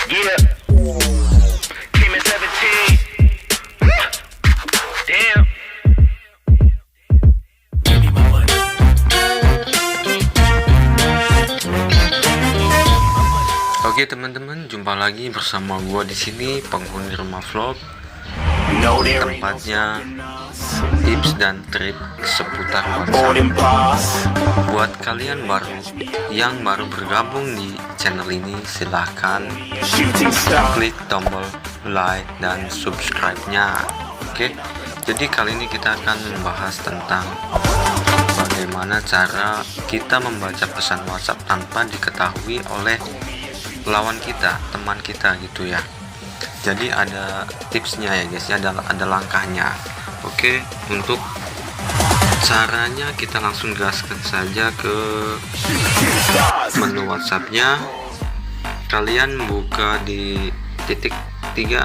Yeah. Came at 17. Damn. Oke teman-teman, jumpa lagi bersama gua di sini, penghuni rumah vlog. Tempatnya tips dan trik seputar WhatsApp. Buat kalian yang baru bergabung di channel ini, silahkan klik tombol like dan subscribe-nya. Oke, jadi kali ini kita akan membahas tentang bagaimana cara kita membaca pesan WhatsApp tanpa diketahui oleh lawan kita, teman kita gitu ya. Jadi ada tipsnya ya guys, ada langkahnya. Oke, untuk caranya kita langsung gaskan saja ke menu WhatsApp-nya. Kalian buka di titik 3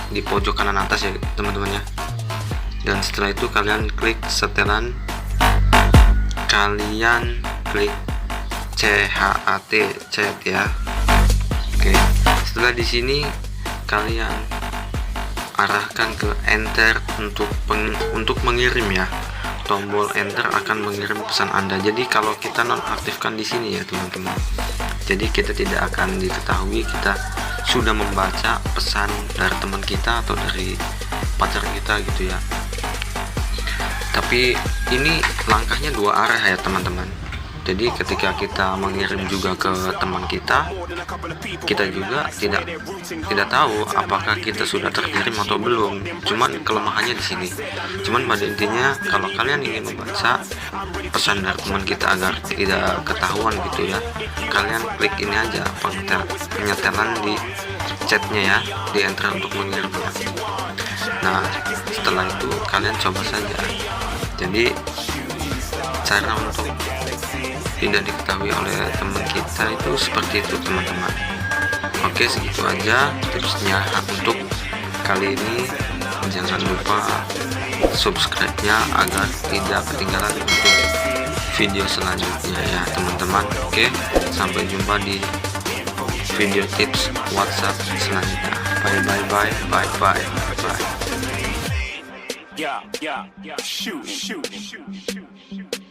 di pojok kanan atas ya teman-teman ya. Dan setelah itu kalian klik setelan, kalian klik CHAT chat ya. Oke, setelah di sini kalian arahkan ke enter untuk mengirim ya. Tombol enter akan mengirim pesan Anda. Jadi kalau kita nonaktifkan di sini ya teman-teman, jadi kita tidak akan diketahui kita sudah membaca pesan dari teman kita atau dari pacar kita gitu ya. Tapi ini langkahnya dua arah ya teman-teman. Jadi ketika kita mengirim juga ke teman kita juga tidak tahu apakah kita sudah terkirim atau belum. Cuman kelemahannya di sini. Cuman pada intinya kalau kalian ingin membaca pesan dari teman kita agar tidak ketahuan gitu ya, kalian klik ini aja penyetelan di chatnya ya, di enter untuk mengirimnya. Nah setelah itu kalian coba saja. Jadi cara untuk tidak diketahui oleh teman kita itu seperti itu teman-teman. Oke, segitu aja tipsnya untuk kali ini. Jangan lupa subscribe-nya agar tidak ketinggalan untuk video selanjutnya ya teman-teman. Oke, sampai jumpa di video tips WhatsApp selanjutnya. Bye. Yeah, shoot.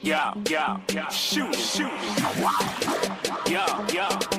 Yeah, shoot. Yeah.